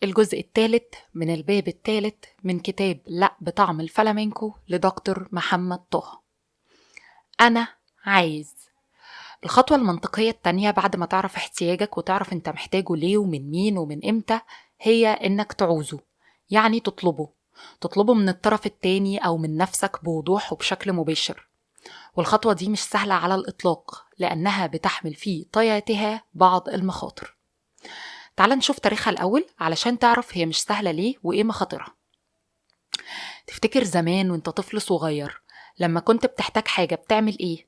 الجزء الثالث من الباب الثالث من كتاب لا بطعم الفلامينكو لدكتور محمد طه. أنا عايز. الخطوة المنطقية التانية بعد ما تعرف احتياجك وتعرف انت محتاجه ليه ومن مين ومن امتى هي انك تعوزه، يعني تطلبه من الطرف التاني أو من نفسك بوضوح وبشكل مباشر. والخطوة دي مش سهلة على الإطلاق لأنها بتحمل في طياتها بعض المخاطر. تعال نشوف تاريخها الأول علشان تعرف هي مش سهلة ليه وإيه مخاطرها. تفتكر زمان وانت طفل صغير لما كنت بتحتاج حاجة بتعمل إيه؟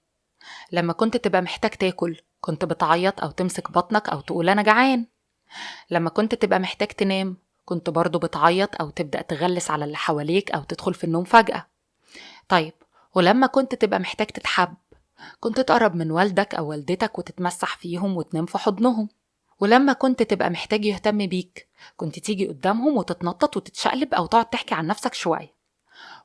لما كنت تبقى محتاج تاكل كنت بتعيط أو تمسك بطنك أو تقول أنا جعان. لما كنت تبقى محتاج تنام كنت برضو بتعيط أو تبدأ تغلس على اللي حواليك أو تدخل في النوم فجأة. طيب، ولما كنت تبقى محتاج تتحب كنت تقرب من والدك أو والدتك وتتمسح فيهم وتنام في حضنهم. ولما كنت تبقى محتاج يهتم بيك كنت تيجي قدامهم وتتنطط وتتشقلب أو تقعد تحكي عن نفسك شوية.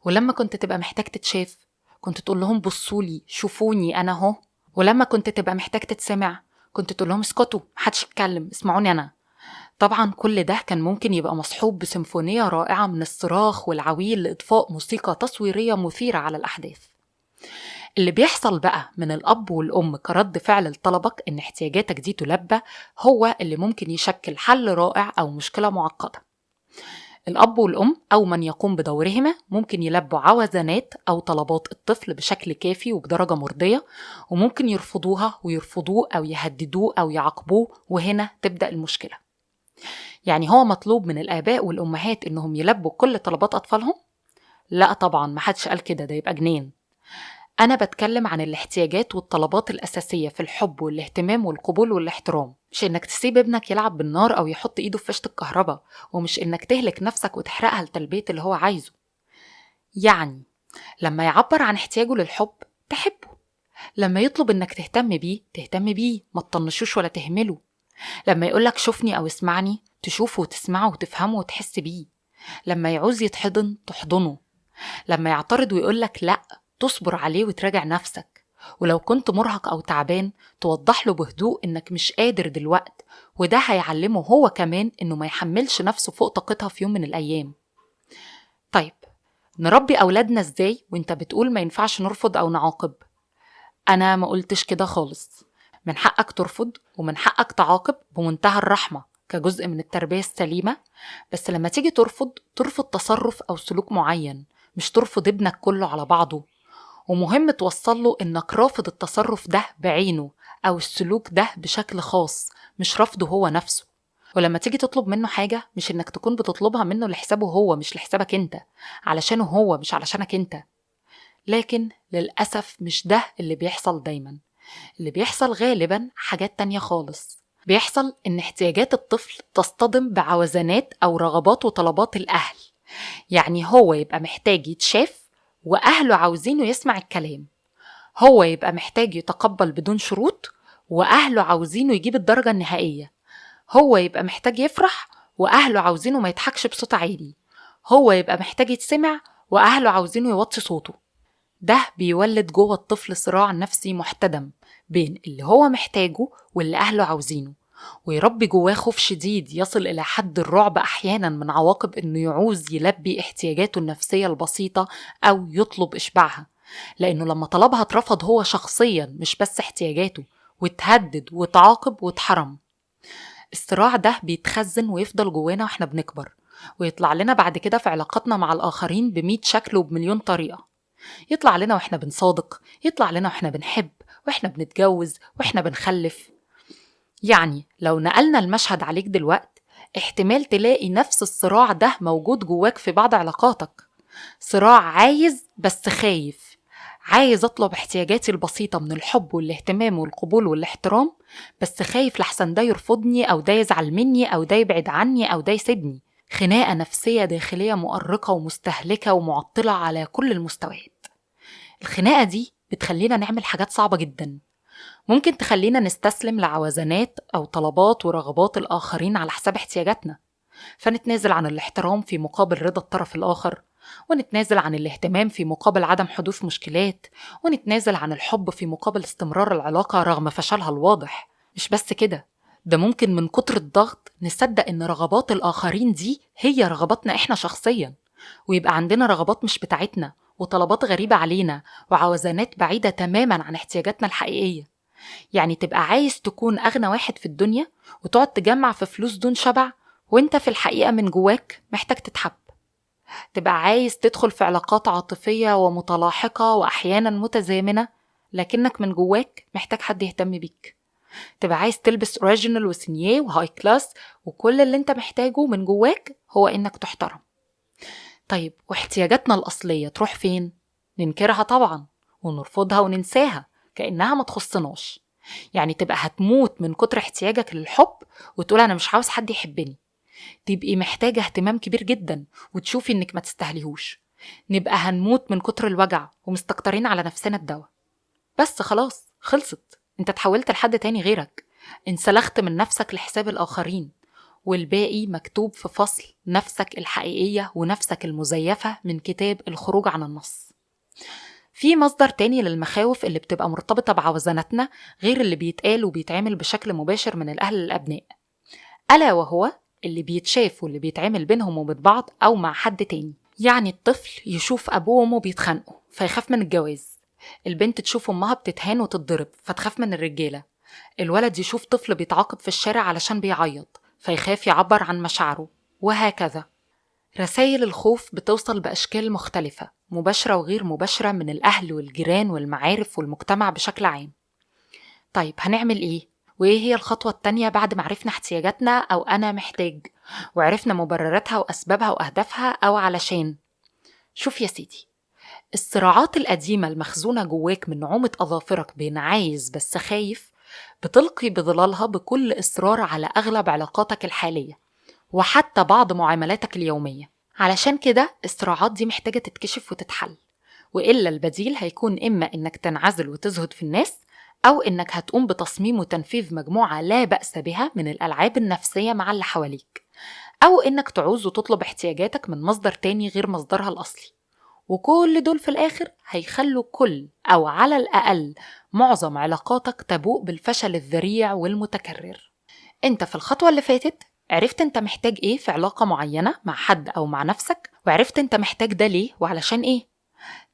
ولما كنت تبقى محتاج تتشاف كنت تقول لهم بصولي شوفوني أنا هو. ولما كنت تبقى محتاج تتسمع كنت تقول لهم اسكتوا محدش يتكلم اسمعوني أنا. طبعا كل ده كان ممكن يبقى مصحوب بسيمفونية رائعة من الصراخ والعويل لإضفاء موسيقى تصويرية مثيرة على الأحداث. اللي بيحصل بقى من الأب والأم كرد فعل لطلبك إن احتياجاتك دي تلبى هو اللي ممكن يشكل حل رائع أو مشكلة معقدة. الأب والأم أو من يقوم بدورهما ممكن يلبوا عوزانات أو طلبات الطفل بشكل كافي وبدرجة مرضية، وممكن يرفضوها ويرفضوه أو يهددوه أو يعاقبوه، وهنا تبدأ المشكلة. يعني هو مطلوب من الآباء والأمهات إنهم يلبوا كل طلبات أطفالهم؟ لا طبعا، محدش قال كده، ده يبقى جنين. أنا بتكلم عن الاحتياجات والطلبات الأساسية في الحب والاهتمام والقبول والاحترام، مش إنك تسيب ابنك يلعب بالنار أو يحط إيده في فيشة الكهرباء، ومش إنك تهلك نفسك وتحرقها لتلبية اللي هو عايزه. يعني لما يعبر عن احتياجه للحب تحبه، لما يطلب إنك تهتم بيه ما تطنشوش ولا تهمله، لما يقولك شوفني أو اسمعني تشوفه وتسمعه وتفهمه وتحس بيه، لما يعوز يتحضن تحضنه، لما يعترض ويقولك لأ تصبر عليه وتراجع نفسك، ولو كنت مرهق أو تعبان توضح له بهدوء إنك مش قادر دلوقت، وده هيعلمه هو كمان إنه ما يحملش نفسه فوق طاقتها في يوم من الأيام. طيب، نربي أولادنا إزاي وإنت بتقول ما ينفعش نرفض أو نعاقب؟ أنا ما قلتش كده خالص. من حقك ترفض ومن حقك تعاقب بمنتهى الرحمة كجزء من التربية السليمة، بس لما تيجي ترفض تصرف أو سلوك معين، مش ترفض ابنك كله على بعضه. ومهم توصله إنك رافض التصرف ده بعينه أو السلوك ده بشكل خاص، مش رفضه هو نفسه. ولما تيجي تطلب منه حاجة مش إنك تكون بتطلبها منه لحسابه هو مش لحسابك انت، علشانه هو مش علشانك انت. لكن للأسف مش ده اللي بيحصل دايما. اللي بيحصل غالبا حاجات تانية خالص. بيحصل إن احتياجات الطفل تصطدم بعوزانات أو رغبات وطلبات الأهل. يعني هو يبقى محتاج يتشاف وأهله عاوزينه يسمع الكلام، هو يبقى محتاج يتقبل بدون شروط وأهله عاوزينه يجيب الدرجة النهائية، هو يبقى محتاج يفرح وأهله عاوزينه ما يضحكش بصوت عالي، هو يبقى محتاج يتسمع وأهله عاوزينه يوطي صوته. ده بيولد جوه الطفل صراع نفسي محتدم بين اللي هو محتاجه واللي أهله عاوزينه، ويربي جواه خوف شديد يصل إلى حد الرعب أحيانا من عواقب إنه يعوز يلبي احتياجاته النفسية البسيطة أو يطلب إشباعها، لأنه لما طلبها اترفض هو شخصيا مش بس احتياجاته، وتهدد وتعاقب وتحرم. الصراع ده بيتخزن ويفضل جوانا وإحنا بنكبر، ويطلع لنا بعد كده في علاقاتنا مع الآخرين ب100 شكل وبمليون طريقة. يطلع لنا وإحنا بنصادق، يطلع لنا وإحنا بنحب، وإحنا بنتجوز، وإحنا بنخلف. يعني لو نقلنا المشهد عليك دلوقت احتمال تلاقي نفس الصراع ده موجود جواك في بعض علاقاتك. صراع عايز بس خايف، عايز أطلب احتياجاتي البسيطة من الحب والاهتمام والقبول والاحترام، بس خايف لحسن ده يرفضني أو ده يزعل مني أو ده يبعد عني أو ده يسيبني. خناقة نفسية داخلية مؤرقة ومستهلكة ومعطلة على كل المستويات. الخناقة دي بتخلينا نعمل حاجات صعبة جدا، ممكن تخلينا نستسلم لعوزانات أو طلبات ورغبات الآخرين على حساب احتياجاتنا، فنتنازل عن الاحترام في مقابل رضا الطرف الآخر، ونتنازل عن الاهتمام في مقابل عدم حدوث مشكلات، ونتنازل عن الحب في مقابل استمرار العلاقة رغم فشلها الواضح. مش بس كده، ده ممكن من كتر الضغط نصدق إن رغبات الآخرين دي هي رغباتنا إحنا شخصياً، ويبقى عندنا رغبات مش بتاعتنا وطلبات غريبة علينا وعوزانات بعيدة تماماً عن احتياجاتنا الحقيقية. يعني تبقى عايز تكون أغنى واحد في الدنيا وتقعد تجمع في فلوس دون شبع، وانت في الحقيقة من جواك محتاج تتحب. تبقى عايز تدخل في علاقات عاطفية ومتلاحقة وأحيانا متزامنة، لكنك من جواك محتاج حد يهتم بيك. تبقى عايز تلبس اوريجينال وسينيه وهاي كلاس، وكل اللي انت محتاجه من جواك هو انك تحترم. طيب واحتياجاتنا الأصلية تروح فين؟ ننكرها طبعا ونرفضها وننساها كأنها ما تخصناش. يعني تبقى هتموت من كتر احتياجك للحب وتقول أنا مش عاوز حد يحبني. تبقي محتاجة اهتمام كبير جدا وتشوفي إنك ما تستهليهوش. نبقى هنموت من كتر الوجع ومستكترين على نفسنا الدواء. بس خلاص خلصت، انت تحولت لحد تاني غيرك، انسلخت من نفسك لحساب الآخرين، والباقي مكتوب في فصل نفسك الحقيقية ونفسك المزيفة من كتاب الخروج عن النص. في مصدر تاني للمخاوف اللي بتبقى مرتبطة بعوزاناتنا غير اللي بيتقال وبيتعمل بشكل مباشر من الأهل للأبناء، ألا وهو اللي بيتشاف واللي بيتعمل بينهم وبين بعض أو مع حد تاني. يعني الطفل يشوف أبوه وأمه بيتخانقوا فيخاف من الجواز، البنت تشوف أمها بتتهان وتتضرب فتخاف من الرجالة، الولد يشوف طفل بيتعاقب في الشارع علشان بيعيط فيخاف يعبر عن مشاعره، وهكذا. رسائل الخوف بتوصل بأشكال مختلفة مباشرة وغير مباشرة من الأهل والجيران والمعارف والمجتمع بشكل عام. طيب هنعمل إيه؟ وإيه هي الخطوة التانية بعد ما عرفنا احتياجاتنا أو أنا محتاج وعرفنا مبرراتها وأسبابها وأهدافها أو علشان؟ شوف يا سيدي، الصراعات القديمة المخزونة جواك من نعومة أظافرك بين عايز بس خايف بتلقي بظلالها بكل إصرار على أغلب علاقاتك الحالية وحتى بعض معاملاتك اليومية. علشان كده الصراعات دي محتاجة تتكشف وتتحل، وإلا البديل هيكون إما إنك تنعزل وتزهد في الناس، أو إنك هتقوم بتصميم وتنفيذ مجموعة لا بأس بها من الألعاب النفسية مع اللي حواليك، أو إنك تعوز وتطلب احتياجاتك من مصدر تاني غير مصدرها الأصلي. وكل دول في الآخر هيخلوا كل أو على الأقل معظم علاقاتك تبوء بالفشل الذريع والمتكرر. انت في الخطوة اللي فاتت عرفت انت محتاج ايه في علاقة معينة مع حد أو مع نفسك، وعرفت انت محتاج ده ليه وعلشان ايه.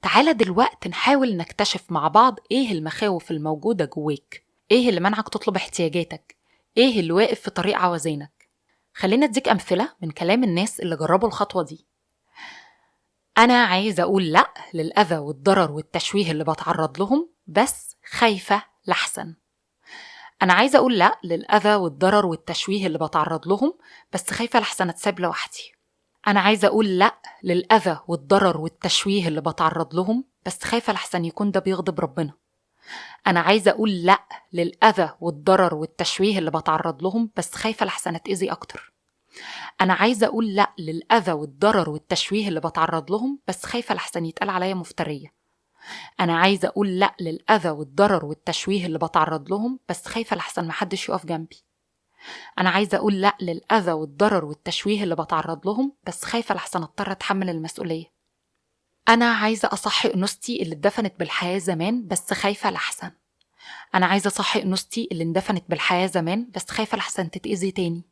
تعالى دلوقتي نحاول نكتشف مع بعض ايه المخاوف الموجودة جواك، ايه اللي منعك تطلب احتياجاتك، ايه اللي واقف في طريق عوزانك. خلينا اديك أمثلة من كلام الناس اللي جربوا الخطوة دي. أنا عايزة أقول لأ للأذى والضرر والتشويه اللي بتعرض لهم بس خايفة لحسن. أنا عايزة أقول لأ للأذى والضرر والتشويه اللي بتعرض لهم بس خايفة لحسن أتساب لوحدي. أنا عايزة أقول لأ للأذى والضرر والتشويه اللي بتعرض لهم بس خايفة لحسن يكون ده بيغضب ربنا. أنا عايزة أقول لأ للأذى والضرر والتشويه اللي بتعرض لهم بس خايفة لحسن أتأذي أكتر. أنا عايزة أقول لأ للأذى والضرر والتشويه اللي بتعرض لهم بس خايفة لحسن يتقال عليا مفترية. أنا عايزة أقول لأ للأذى والضرر والتشويه اللي بتعرض لهم بس خايفة لحسن محدش يقف جنبي. أنا عايزة أقول لأ للأذى والضرر والتشويه اللي بتعرض لهم بس خايفة لحسن أضطر أتحمل المسؤولية. أنا عايزة أصحي أنوثتي اللي اتدفنت بالحياة زمان بس خايفة لحسن. أنا عايزة أصحي أنوثتي اللي اندفنت بالحياة زمان بس خايفة لحسن تتأذي تاني.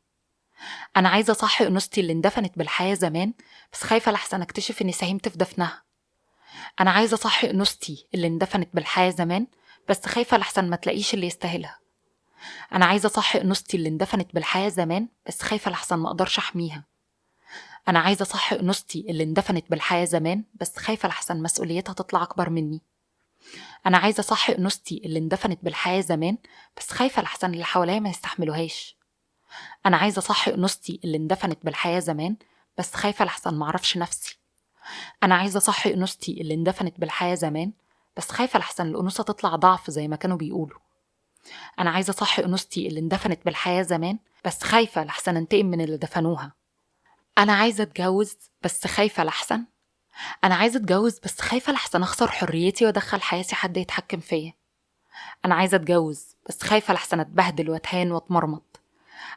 أنا عايزة أصحي أنوثتي اللي اندفنت بالحياة زمان بس خايفة لحسن أكتشف إني ساهمت في دفنها. أنا عايزة أصحي أنوثتي اللي اندفنت بالحياة زمان بس خايفة لحسن ما تلاقيش اللي يستاهلها. أنا عايزة أصحي أنوثتي اللي اندفنت بالحياة زمان بس خايفة لحسن ما أقدرش أحميها. أنا عايزة أصحي أنوثتي اللي اندفنت بالحياة زمان بس خايفة لحسن مسؤوليتها تطلع أكبر مني. أنا عايزة أصحي أنوثتي اللي اندفنت بالحياة زمان بس خايفة لحسن اللي حواليا ما يستحملوهاش. أنا عايزة أصحي أنوثتي اللي اندفنت بالحياة زمان بس خايفة لحسن معرفش نفسي. أنا عايزة أصحي أنوثتي اللي اندفنت بالحياة زمان بس خايفة لحسن الأنوثة تطلع ضعف زي ما كانوا بيقولوا. أنا عايزة أصحي أنوثتي اللي اندفنت بالحياة زمان بس خايفة لحسن انتقم من اللي دفنوها. أنا عايزة أتجوز بس خايفة لحسن. أنا عايزة أتجوز بس خايفة لحسن أخسر حريتي وأدخل حياتي حد يتحكم فيا. أنا عايزة أتجوز بس خايفة لحسن أتبهدل وأتهان وأتمرمط.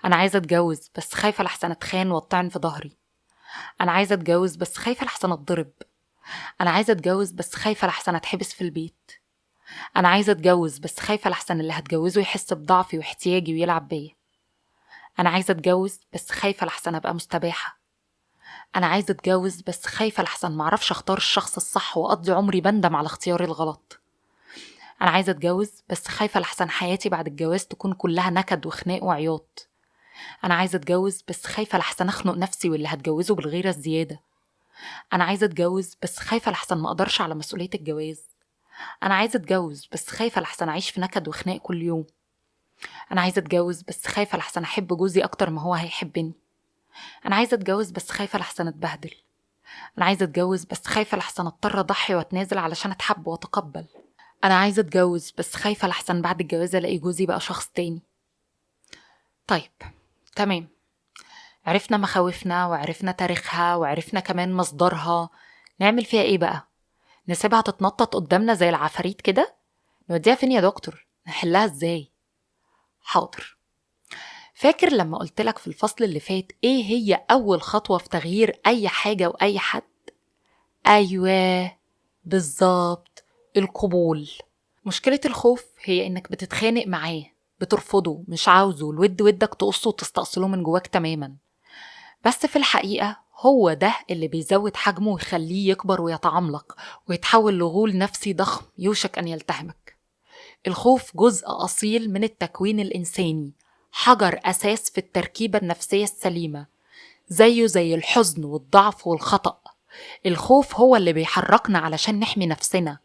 أنا عايزة أتجوز بس خايفة لحسن أتخان وأطعن في ظهري. أنا عايزة أتجوز بس خايفة لحسن أتضرب. أنا عايزة أتجوز بس خايفة لحسن أتحبس في البيت. أنا عايزة أتجوز بس خايفة لحسن اللي هتجوزه يحس بضعفي واحتياجي ويلعب بيا. أنا عايزة أتجوز بس خايفة لحسن أبقى مستباحة. أنا عايزة أتجوز بس خايفة لحسن معرفش أختار الشخص الصح وأقضي عمري بندم على اختياري الغلط. أنا عايزة أتجوز بس خايفة لحسن حياتي بعد الجواز تكون كلها نكد وخناق وعياط. أنا عايزة أتجوز بس خايفة لحسن أخنق نفسي واللي هتجوزه بالغيرة الزيادة. أنا عايزة أتجوز بس خايفة لحسن ما أقدرش على مسؤولية الجواز. أنا عايزة أتجوز بس خايفة لحسن أعيش في نكد وخناق كل يوم. أنا عايزة أتجوز بس خايفة لحسن أحب جوزي أكتر ما هو هيحبني. أنا عايزة أتجوز بس خايفة لحسن أتبهدل. أنا عايزة أتجوز بس خايفة لحسن أضطر أضحي وأتنازل علشان أتحب وأتقبل. أنا عايزة أتجوز بس خايفة لحسن بعد الجواز ألاقي جوزي بقى شخص تاني. طيب، تمام، عرفنا مخاوفنا وعرفنا تاريخها وعرفنا كمان مصدرها. نعمل فيها إيه بقى؟ نسيبها تتنطط قدامنا زي العفاريت كده؟ نوديها فين يا دكتور؟ نحلها إزاي؟ حاضر. فاكر لما قلتلك في الفصل اللي فات إيه هي أول خطوة في تغيير أي حاجة وأي حد؟ أيوة، بالظبط، القبول. مشكلة الخوف هي إنك بتتخانق معاه، بترفضه، مش عاوزه، الود ودك تقصه وتستأصله من جواك تماما. بس في الحقيقة هو ده اللي بيزود حجمه ويخليه يكبر ويتعملق ويتحول لغول نفسي ضخم يوشك أن يلتهمك. الخوف جزء أصيل من التكوين الإنساني، حجر أساس في التركيبة النفسية السليمة، زيه زي الحزن والضعف والخطأ. الخوف هو اللي بيحركنا علشان نحمي نفسنا،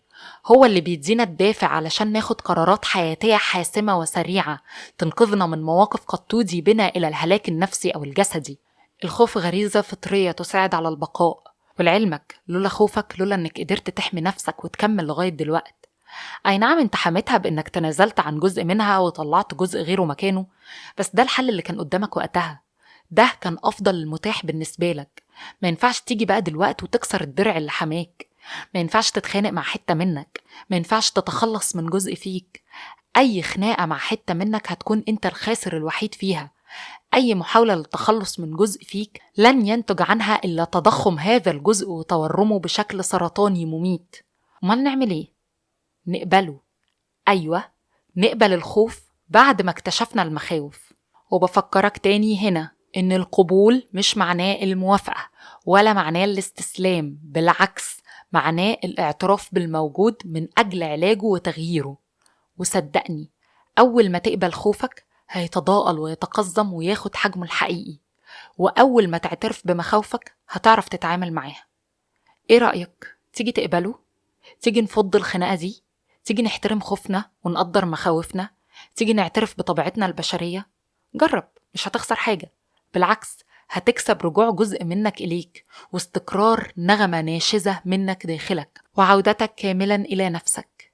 هو اللي بيدينا الدافع علشان ناخد قرارات حياتية حاسمة وسريعة تنقذنا من مواقف قد تودي بنا إلى الهلاك النفسي أو الجسدي. الخوف غريزة فطرية تساعد على البقاء، ولعلمك لولا خوفك، لولا انك قدرت تحمي نفسك وتكمل لغاية دلوقت. اي نعم، انت حميتها بانك تنازلت عن جزء منها وطلعت جزء غيره مكانه، بس ده الحل اللي كان قدامك وقتها، ده كان افضل المتاح بالنسبة لك. ما ينفعش تيجي بقى دلوقت وتكسر الدرع اللي حماك، ما ينفعش تتخانق مع حتة منك، ما ينفعش تتخلص من جزء فيك. اي خناقة مع حتة منك هتكون انت الخاسر الوحيد فيها. أي محاولة للتخلص من جزء فيك لن ينتج عنها إلا تضخم هذا الجزء وتورمه بشكل سرطاني مميت. امال نعمل إيه؟ نقبله. أيوة، نقبل الخوف بعد ما اكتشفنا المخاوف. وبفكرك تاني هنا إن القبول مش معناه الموافقة ولا معناه الاستسلام، بالعكس معناه الاعتراف بالموجود من أجل علاجه وتغييره. وصدقني، أول ما تقبل خوفك هيتضاءل ويتقزم وياخد حجمه الحقيقي، وأول ما تعترف بمخاوفك هتعرف تتعامل معاها. إيه رأيك؟ تيجي تقبله؟ تيجي نفض الخناقة دي؟ تيجي نحترم خوفنا ونقدر مخاوفنا؟ تيجي نعترف بطبيعتنا البشرية؟ جرب، مش هتخسر حاجة، بالعكس هتكسب رجوع جزء منك إليك واستقرار نغمة ناشزة منك داخلك وعودتك كاملا إلى نفسك.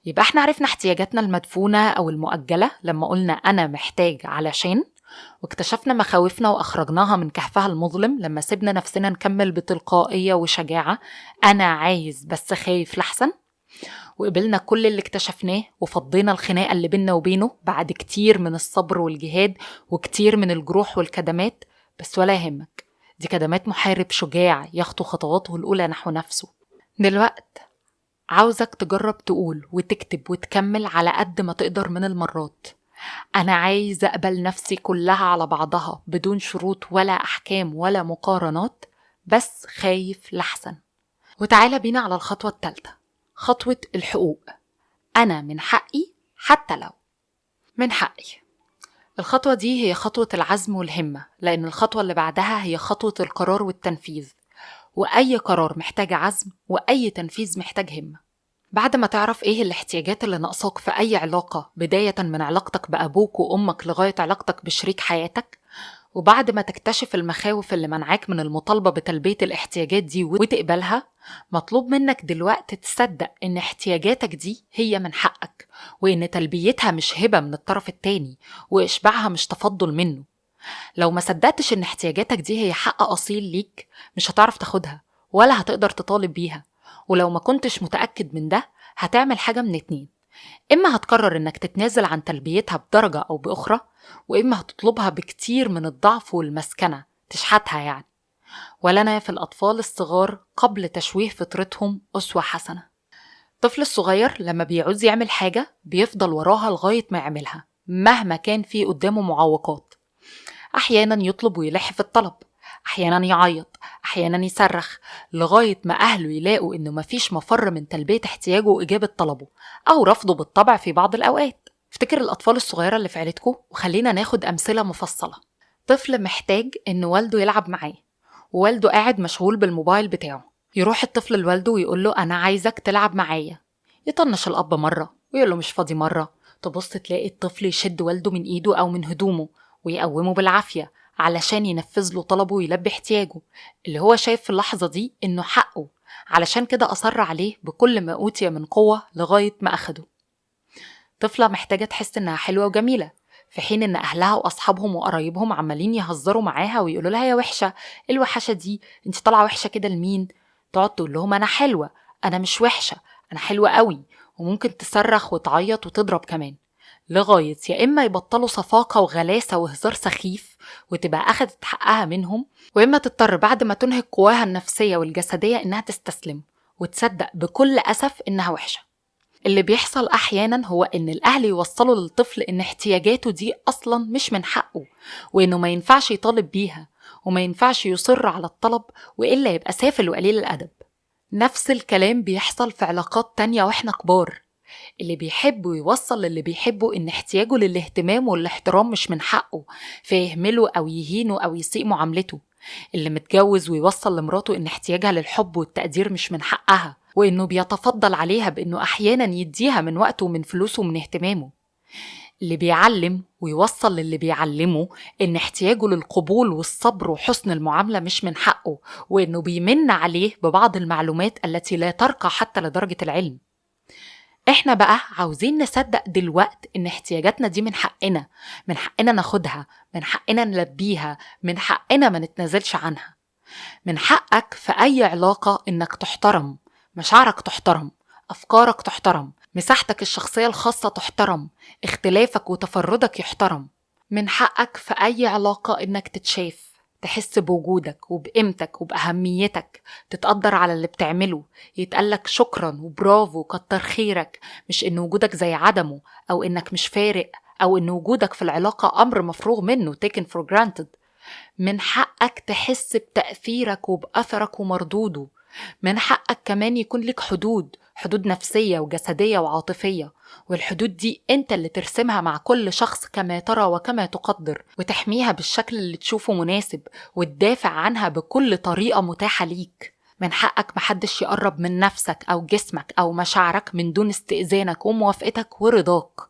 يبقى احنا عرفنا احتياجاتنا المدفونة أو المؤجلة لما قلنا أنا محتاج علشان، واكتشفنا مخاوفنا وأخرجناها من كهفها المظلم لما سيبنا نفسنا نكمل بتلقائية وشجاعة أنا عايز بس خايف لحسن، وقبلنا كل اللي اكتشفناه وفضينا الخناقة اللي بينا وبينه بعد كتير من الصبر والجهاد وكتير من الجروح والكدمات. بس ولا يهمك، دي كدمات محارب شجاع يخطو خطواته الأولى نحو نفسه. دلوقتي عاوزك تجرب تقول وتكتب وتكمل على قد ما تقدر من المرات: أنا عايز أقبل نفسي كلها على بعضها بدون شروط ولا أحكام ولا مقارنات، بس خايف لحسن. وتعالى بينا على الخطوة الثالثة، خطوة الحقوق. أنا من حقي حتى لو. من حقي، الخطوة دي هي خطوة العزم والهمة، لأن الخطوة اللي بعدها هي خطوة القرار والتنفيذ، وأي قرار محتاج عزم وأي تنفيذ محتاج همة. بعد ما تعرف ايه الاحتياجات اللي ناقصاك في اي علاقة، بداية من علاقتك بأبوك وأمك لغاية علاقتك بشريك حياتك، وبعد ما تكتشف المخاوف اللي منعاك من المطالبة بتلبية الاحتياجات دي وتقبلها، مطلوب منك دلوقتي تصدق ان احتياجاتك دي هي من حقك، وان تلبيتها مش هبة من الطرف التاني، وإشباعها مش تفضل منه. لو ما صدقتش ان احتياجاتك دي هي حق أصيل ليك، مش هتعرف تاخدها ولا هتقدر تطالب بيها. ولو ما كنتش متأكد من ده، هتعمل حاجة من اتنين: إما هتقرر إنك تتنازل عن تلبيتها بدرجة أو بأخرى، وإما هتطلبها بكتير من الضعف والمسكنة، تشحتها يعني. ولنا في الأطفال الصغار قبل تشويه فطرتهم أسوة حسنة. الطفل الصغير لما بيعوز يعمل حاجة بيفضل وراها لغاية ما يعملها مهما كان فيه قدامه معوقات. أحيانا يطلب ويلح في الطلب، أحيانا يعيط، أحيانا يصرخ، لغاية ما أهله يلاقوا إنه مفيش مفر من تلبية احتياجه وإجابة طلبه أو رفضه بالطبع في بعض الأوقات. افتكر الأطفال الصغيرة اللي في عيلتكم وخلينا ناخد أمثلة مفصلة. طفل محتاج إن والده يلعب معاه، ووالده قاعد مشغول بالموبايل بتاعه. يروح الطفل لوالده ويقول له أنا عايزك تلعب معايا. يطنش الأب مرة ويقول له مش فاضي مرة. تبص تلاقي الطفل يشد والده من إيده أو من هدومه ويقومه بالعافية علشان ينفذ له طلبه ويلبي احتياجه اللي هو شايف في اللحظة دي إنه حقه. علشان كده أصر عليه بكل ما أوتي من قوة لغاية ما أخده. طفلة محتاجة تحس إنها حلوة وجميلة، في حين إن أهلها وأصحابهم وقرايبهم عمالين يهزروا معاها ويقولوا لها يا وحشة، الوحشة دي انت طالعة وحشة كده لمين؟ تقعد تقول لهم أنا حلوة، أنا مش وحشة، أنا حلوة قوي، وممكن تصرخ وتعيط وتضرب كمان، لغاية يا إما يبطلوا صفاقة وغلاسة وهزار سخيف وتبقى أخدت حقها منهم، وإما تضطر بعد ما تنهك قواها النفسية والجسدية إنها تستسلم وتصدق بكل أسف إنها وحشة. اللي بيحصل أحيانا هو إن الأهل يوصلوا للطفل إن احتياجاته دي أصلا مش من حقه، وإنه ما ينفعش يطالب بيها وما ينفعش يصر على الطلب وإلا يبقى سافل وقليل الأدب. نفس الكلام بيحصل في علاقات تانية وإحنا كبار. اللي بيحب ويوصل للي بيحبه إن احتياجه للاهتمام والاحترام مش من حقه فيهمله أو يهينه أو يسيء معاملته. اللي متجوز ويوصل لمراته إن احتياجها للحب والتقدير مش من حقها وإنه بيتفضل عليها بإنه أحيانا يديها من وقته ومن فلوسه ومن اهتمامه. اللي بيعلم ويوصل للي بيعلمه إن احتياجه للقبول والصبر وحسن المعاملة مش من حقه وإنه بيمن عليه ببعض المعلومات التي لا ترقى حتى لدرجة العلم. احنا بقى عاوزين نصدق دلوقت ان احتياجاتنا دي من حقنا، من حقنا ناخدها، من حقنا نلبيها، من حقنا ما نتنازلش عنها. من حقك في اي علاقة انك تحترم، مشاعرك تحترم، افكارك تحترم، مساحتك الشخصية الخاصة تحترم، اختلافك وتفردك يحترم. من حقك في اي علاقة انك تتشاف، تحس بوجودك وبقيمتك وبأهميتك، تتقدر على اللي بتعمله، يتقالك شكرا وبرافو كتر خيرك، مش ان وجودك زي عدمه او انك مش فارق او ان وجودك في العلاقة امر مفروغ منه taken for granted. من حقك تحس بتأثيرك وبأثرك ومردوده. من حقك كمان يكون لك حدود نفسية وجسدية وعاطفية، والحدود دي انت اللي ترسمها مع كل شخص كما ترى وكما تقدر، وتحميها بالشكل اللي تشوفه مناسب وتدافع عنها بكل طريقة متاحة ليك. من حقك محدش يقرب من نفسك أو جسمك أو مشاعرك من دون استئذانك وموافقتك ورضاك.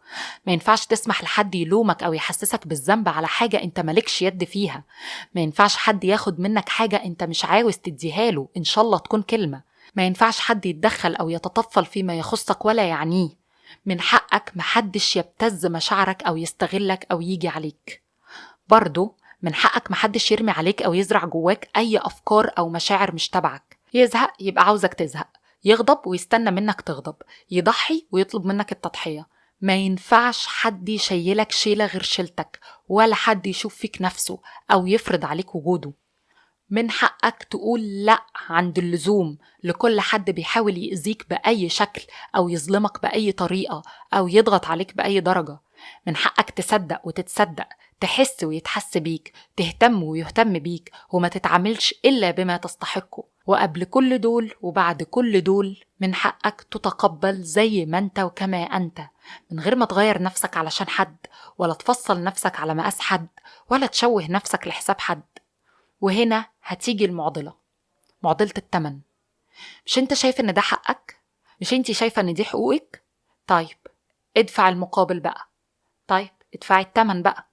ما ينفعش تسمح لحد يلومك أو يحسسك بالذنب على حاجة انت مالكش يد فيها. ما ينفعش حد ياخد منك حاجة انت مش عاوز تديها له، إن شاء الله تكون كلمة. ما ينفعش حد يتدخل أو يتطفل فيما يخصك ولا يعنيه. من حقك محدش يبتز مشاعرك أو يستغلك أو يجي عليك. برضو من حقك محدش يرمي عليك أو يزرع جواك أي أفكار أو مشاعر مش تبعك. يزهق يبقى عاوزك تزهق، يغضب ويستنى منك تغضب، يضحي ويطلب منك التضحية. ما ينفعش حد يشيلك شيلة غير شيلتك، ولا حد يشوف فيك نفسه أو يفرض عليك وجوده. من حقك تقول لأ عند اللزوم لكل حد بيحاول يأذيك بأي شكل أو يظلمك بأي طريقة أو يضغط عليك بأي درجة. من حقك تصدق وتتصدق، تحس ويتحس بيك، تهتم ويهتم بيك، وما تتعاملش إلا بما تستحقه. وقبل كل دول وبعد كل دول من حقك تتقبل زي ما انت وكما انت، من غير ما تغير نفسك علشان حد، ولا تفصل نفسك على مقاس حد، ولا تشوه نفسك لحساب حد. وهنا هتيجي المعضلة، معضلة التمن. مش انت شايف ان ده حقك؟ مش انتي شايفة ان دي حقوقك؟ طيب ادفع المقابل بقى. طيب ادفعي التمن بقى.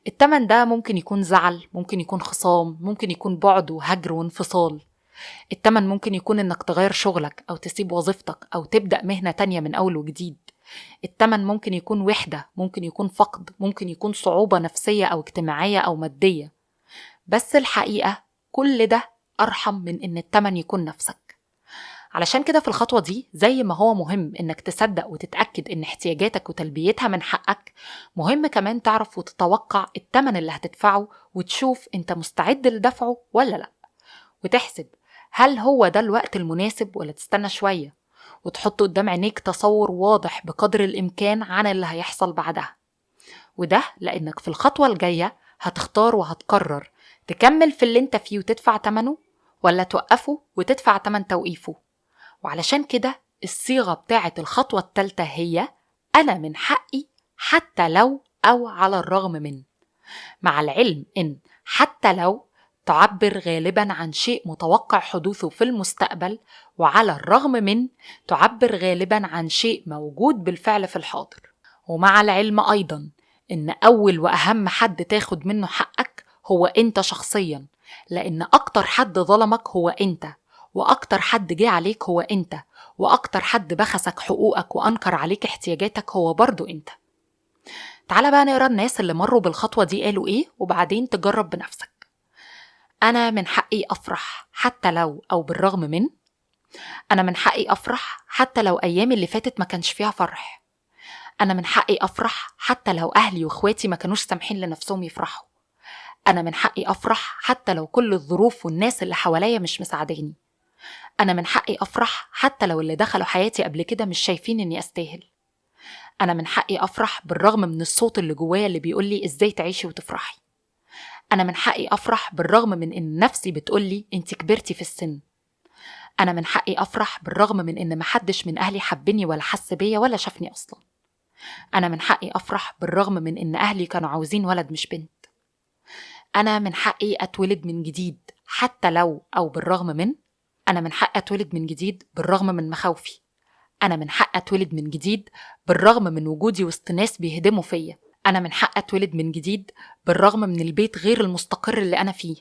التمن ده ممكن يكون زعل، ممكن يكون خصام، ممكن يكون بعد وهجر وانفصال. التمن ممكن يكون انك تغير شغلك او تسيب وظيفتك او تبدأ مهنة تانية من اول وجديد. التمن ممكن يكون وحدة، ممكن يكون فقد، ممكن يكون صعوبة نفسية او اجتماعية او مادية. بس الحقيقة كل ده أرحم من إن التمن يكون نفسك. علشان كده في الخطوة دي زي ما هو مهم إنك تصدق وتتأكد إن احتياجاتك وتلبيتها من حقك، مهم كمان تعرف وتتوقع التمن اللي هتدفعه وتشوف أنت مستعد لدفعه ولا لأ، وتحسب هل هو ده الوقت المناسب ولا تستنى شوية، وتحط قدام عينيك تصور واضح بقدر الإمكان عن اللي هيحصل بعدها. وده لأنك في الخطوة الجاية هتختار وهتقرر تكمل في اللي انت فيه وتدفع تمنه، ولا توقفه وتدفع تمن توقيفه. وعلشان كده الصيغة بتاعة الخطوة الثالثة هي أنا من حقي حتى لو أو على الرغم من. مع العلم إن حتى لو تعبر غالبا عن شيء متوقع حدوثه في المستقبل، وعلى الرغم من تعبر غالبا عن شيء موجود بالفعل في الحاضر. ومع العلم أيضا إن أول وأهم حد تاخد منه حقك هو أنت شخصيا، لأن أكتر حد ظلمك هو أنت، وأكتر حد جه عليك هو أنت، وأكتر حد بخسك حقوقك وأنكر عليك احتياجاتك هو برضو أنت. تعال بقى نقرأ الناس اللي مروا بالخطوة دي قالوا إيه، وبعدين تجرب بنفسك. أنا من حقي أفرح حتى لو أو بالرغم من. أنا من حقي أفرح حتى لو أيامي اللي فاتت ما كانش فيها فرح. أنا من حقي أفرح حتى لو أهلي وإخواتي ما كانوش سامحين لنفسهم يفرحوا. أنا من حقي أفرح حتى لو كل الظروف والناس اللي حواليا مش مساعداني. أنا من حقي أفرح حتى لو اللي دخلوا حياتي قبل كده مش شايفين إني أستاهل. أنا من حقي أفرح بالرغم من الصوت اللي جوايا اللي بيقولي إزاي تعيشي وتفرحي. أنا من حقي أفرح بالرغم من إن نفسي بتقولي أنت كبرتي في السن. أنا من حقي أفرح بالرغم من إن محدش من أهلي حبني ولا حس بيا ولا شافني أصلا. أنا من حقي أفرح بالرغم من إن أهلي كانوا عاوزين ولد مش بنت. أنا من حقي أتولد من جديد حتى لو أو بالرغم من. أنا من حقي أتولد من جديد بالرغم من مخاوفي. أنا من حقي أتولد من جديد بالرغم من وجودي وسط ناس بيهدموا فيا. أنا من حقي أتولد من جديد بالرغم من البيت غير المستقر اللي أنا فيه.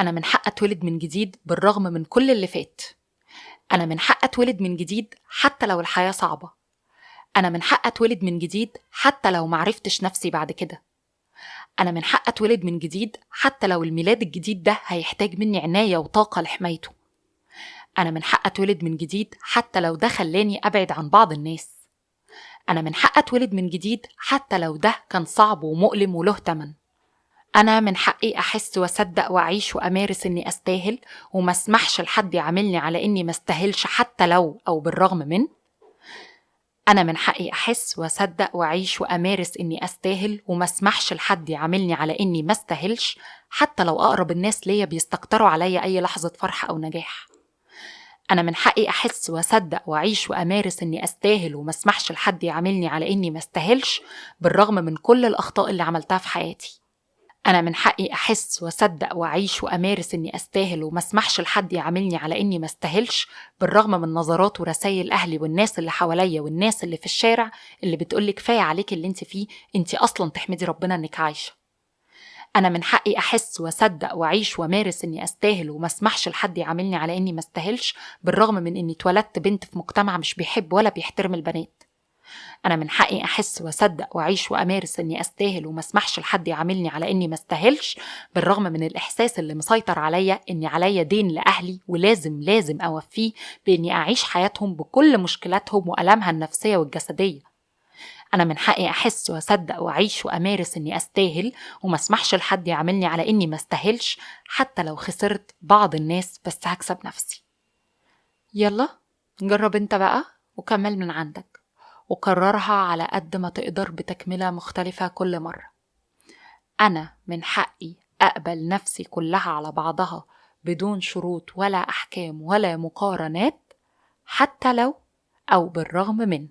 أنا من حقي أتولد من جديد بالرغم من كل اللي فات. أنا من حقي أتولد من جديد حتى لو الحياة صعبة. أنا من حقي أتولد من جديد حتى لو معرفتش نفسي بعد كده. أنا من حقي أتولد من جديد حتى لو الميلاد الجديد ده هيحتاج مني عناية وطاقة لحمايته. أنا من حقي أتولد من جديد حتى لو ده خلاني أبعد عن بعض الناس. أنا من حقي أتولد من جديد حتى لو ده كان صعب ومؤلم وله تمن. أنا من حقي أحس وأصدق وأعيش وأمارس إني أستاهل، وما اسمحش لحد يعاملني على إني ما استاهلش حتى لو أو بالرغم من. أنا من حقي أحس وأصدق وأعيش وأمارس إني أستاهل، وما اسمحش لحد يعاملني على إني ما استاهلش حتى لو أقرب الناس ليا بيستكتروا عليا أي لحظة فرح أو نجاح. أنا من حقي أحس وأصدق وأعيش وأمارس إني أستاهل، وما اسمحش لحد يعاملني على إني ما استاهلش بالرغم من كل الأخطاء اللي عملتها في حياتي. أنا من حقي أحس وأصدق وأعيش وأمارس إني أستاهل، وما اسمحش لحد يعاملني على إني ما استاهلش بالرغم من نظرات ورسائل أهلي والناس اللي حواليا والناس اللي في الشارع اللي بتقولي كفاية عليك اللي انت فيه، انت أصلا تحمدي ربنا إنك عايشة. أنا من حقي أحس وأصدق وأعيش وأمارس إني أستاهل، وما اسمحش لحد يعاملني على إني ما استاهلش بالرغم من إني اتولدت بنت في مجتمع مش بيحب ولا بيحترم البنات. أنا من حقي أحس وأصدق وأعيش وأمارس إني أستاهل، وما اسمحش لحد يعاملني على إني ما استاهلش بالرغم من الإحساس اللي مسيطر عليا إني عليا دين لأهلي ولازم أوفيه بإني أعيش حياتهم بكل مشكلاتهم وألامها النفسية والجسدية. أنا من حقي أحس وأصدق وأعيش وأمارس إني أستاهل، وما اسمحش لحد يعاملني على إني ما استاهلش حتى لو خسرت بعض الناس، بس هكسب نفسي. يلا جرب انت بقى وكمل من عندك، وكررها على قد ما تقدر بتكملة مختلفة كل مرة. أنا من حقي أقبل نفسي كلها على بعضها بدون شروط ولا أحكام ولا مقارنات حتى لو أو بالرغم من.